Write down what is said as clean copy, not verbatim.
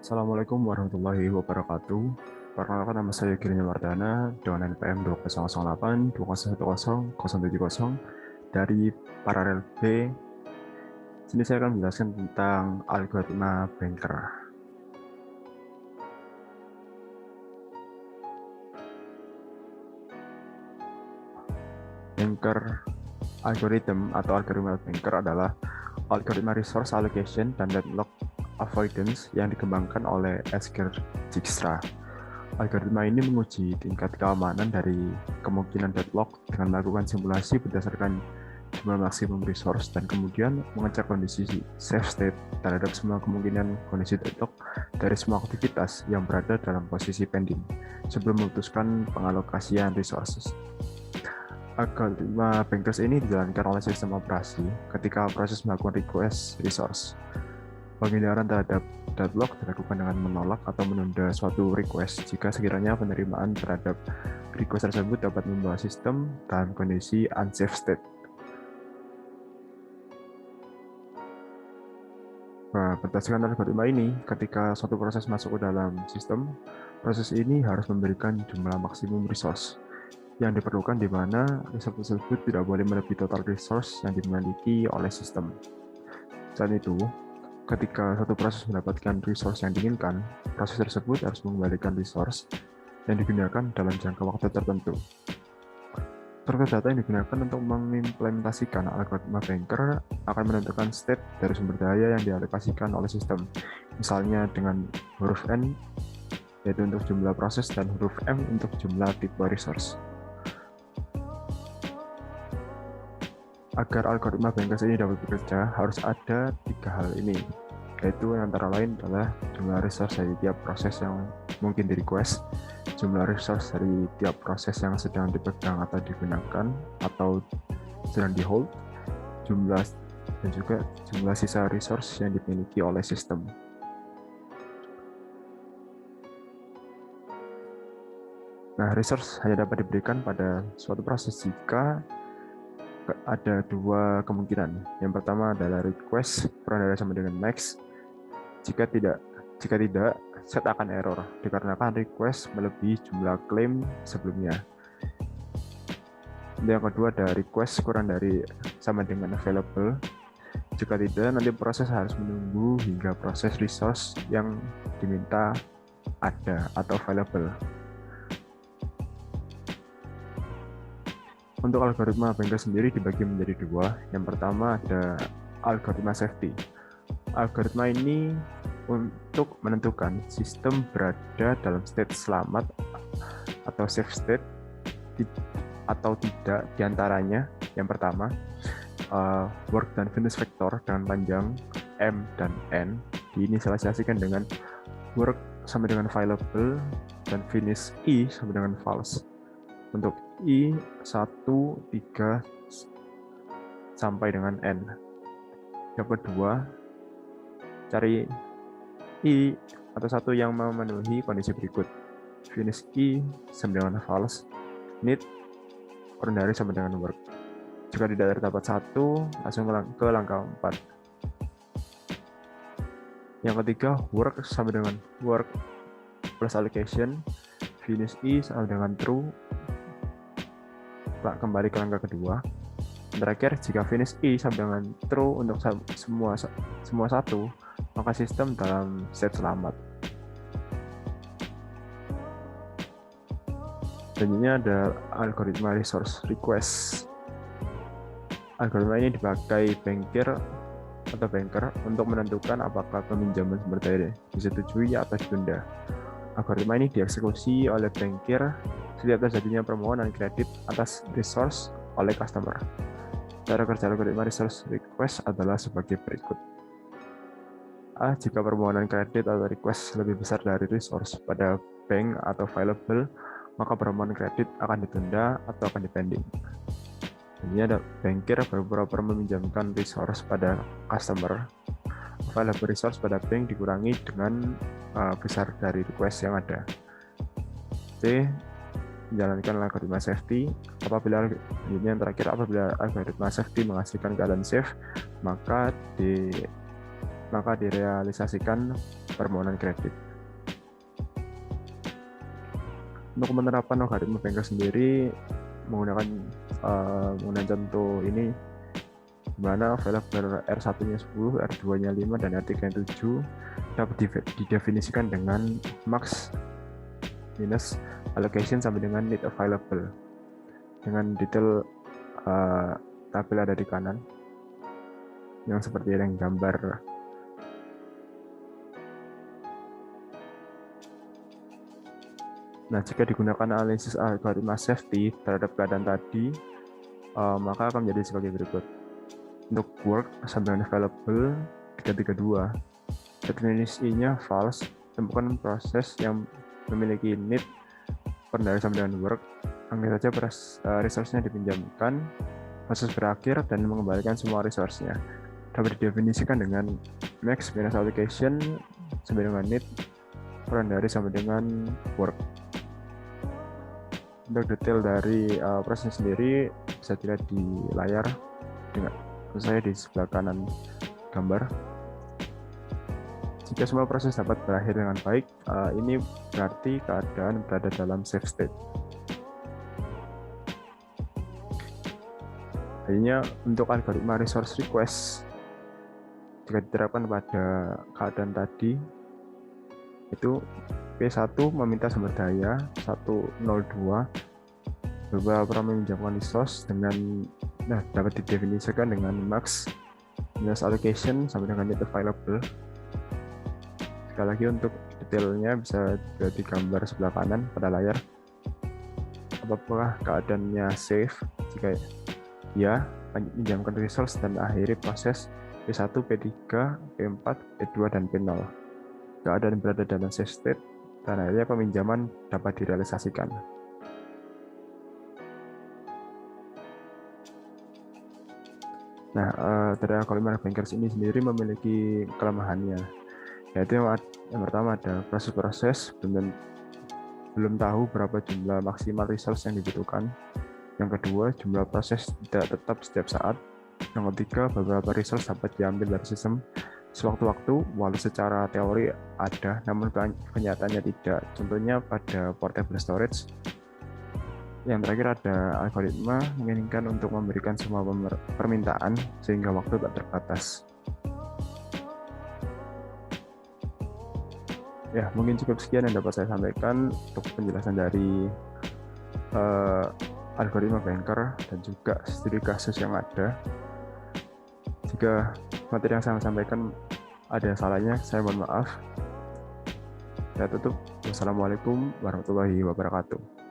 Assalamualaikum warahmatullahi wabarakatuh. Perkenalkan, nama saya Girinya Mardana dengan NPM 2008 2010 dari Paralel B. Sini saya akan menjelaskan tentang algoritma Banker. Banker algorithm atau algoritma Banker adalah algoritma resource allocation dan deadlock avoidance yang dikembangkan oleh Esker Dijkstra. Algoritma ini menguji tingkat keamanan dari kemungkinan deadlock dengan melakukan simulasi berdasarkan jumlah maksimum resource dan kemudian mengecek kondisi safe state terhadap semua kemungkinan kondisi deadlock dari semua aktivitas yang berada dalam posisi pending sebelum memutuskan pengalokasian resources. Algoritma Bankers ini dijalankan oleh sistem operasi ketika proses melakukan request resource. Penghindaran terhadap deadlock dilakukan dengan menolak atau menunda suatu request jika sekiranya penerimaan terhadap request tersebut dapat membawa sistem dalam kondisi unsafe state. Berdasarkan algoritma ini, ketika suatu proses masuk ke dalam sistem, proses ini harus memberikan jumlah maksimum resource yang diperlukan di mana resource tersebut tidak boleh melebihi total resource yang dimiliki oleh sistem. Selain itu, ketika satu proses mendapatkan resource yang diinginkan, proses tersebut harus mengembalikan resource yang digunakan dalam jangka waktu tertentu. Struktur data yang digunakan untuk mengimplementasikan algoritma Banker akan menentukan state dari sumber daya yang dialokasikan oleh sistem, misalnya dengan huruf N yaitu untuk jumlah proses dan huruf M untuk jumlah tipe resource. Agar algoritma Bankers ini dapat bekerja, harus ada 3 hal ini, yaitu antara lain adalah jumlah resource dari tiap proses yang mungkin di request, jumlah resource dari tiap proses yang sedang dipegang atau digunakan atau sedang di hold, dan juga jumlah sisa resource yang dimiliki oleh sistem. Nah, resource hanya dapat diberikan pada suatu proses jika ada 2 kemungkinan. Yang pertama adalah request kurang dari sama dengan max. Jika tidak, set akan error dikarenakan request melebihi jumlah klaim sebelumnya. Yang kedua ada request kurang dari sama dengan available. Jika tidak, nanti proses harus menunggu hingga proses resource yang diminta ada atau available. Untuk algoritma Banker sendiri dibagi menjadi 2. Yang pertama ada algoritma safety. Algoritma ini untuk menentukan sistem berada dalam state selamat atau safe state atau tidak diantaranya. Yang pertama, work dan finish vector dengan panjang M dan N diinisialisasikan dengan work sama dengan available dan finish I sama dengan false. Untuk I 1, 3 sampai dengan N. Yang kedua, cari I atau satu yang memenuhi kondisi berikut. Finish I sama dengan false, need kurang dari sama dengan work. Jika tidak terdapat satu, langsung ke langkah 4. Yang ketiga, work sama dengan work plus allocation, finish I sama dengan true, kembali ke langkah kedua. Terakhir, jika finish I sama dengan true untuk semua satu, maka sistem dalam state selamat. Selanjutnya ada algoritma resource request. Algoritma ini dipakai Banker untuk menentukan apakah peminjaman sumber daya disetujui atau ditunda. Algoritma ini dieksekusi oleh Banker setiap terjadinya permohonan kredit atas resource oleh customer. Cara kerja algoritma resource request adalah sebagai berikut. A. Jika permohonan kredit atau request lebih besar dari resource pada bank atau available, maka permohonan kredit akan ditunda atau akan dipending. Ini ada Banker beberapa meminjamkan resource pada customer. Available resource pada bank dikurangi dengan besar dari request yang ada. C. Menjalankan algoritma safety. Apabila algoritma safety menghasilkan keadaan safe, maka direalisasikan permohonan kredit. Untuk penerapan algoritma banker sendiri menggunakan contoh ini, di mana variabel R1-nya 10, R2-nya 5, dan R3-nya 7 dapat didefinisikan dengan max minus allocation sampai dengan need available. Dengan detail tabel ada di kanan, yang seperti yang gambar. Nah, jika digunakan analisis algoritma safety terhadap keadaan tadi, maka akan menjadi sebagai berikut. Untuk work sampai dengan available 332. Definisinya false, temukan proses yang memiliki need dari sampai dengan work. Anggap saja resource-nya dipinjamkan, proses berakhir dan mengembalikan semua resource-nya. Dapat didefinisikan dengan max minus allocation sampai dengan need dari sampai dengan work. Untuk detail dari proses sendiri bisa dilihat di layar dengan saya di sebelah kanan gambar. Jika semua proses dapat berakhir dengan baik, ini berarti keadaan berada dalam safe state. Artinya untuk algoritma resource request, jika diterapkan pada keadaan tadi, itu P1 meminta sumber daya 102, beberapa meminjamkan resource dengan dapat didefinisikan dengan max minus allocation sampai dengan net available. Sekali lagi untuk detailnya bisa dilihat di gambar sebelah kanan pada layar. Apakah keadaannya safe? Jika ya, pinjamkan resource dan akhiri proses P1, P3, P4, P2, dan P0. Keadaan berada dalam safe state dan akhirnya peminjaman dapat direalisasikan. Nah, dari algoritma bankers ini sendiri memiliki kelemahannya, yaitu yang pertama ada proses-proses belum tahu berapa jumlah maksimal resource yang dibutuhkan. Yang kedua, jumlah proses tidak tetap setiap saat. Yang ketiga, beberapa resource dapat diambil dari sistem sewaktu-waktu, walau secara teori ada, namun kenyataannya tidak. Contohnya pada portable storage. Yang terakhir ada algoritma menginginkan untuk memberikan semua permintaan sehingga waktu tak terbatas. Ya, mungkin cukup sekian yang dapat saya sampaikan untuk penjelasan dari algoritma banker dan juga studi kasus yang ada. Jika materi yang saya sampaikan ada salahnya, saya mohon maaf. Saya tutup. Wassalamualaikum warahmatullahi wabarakatuh.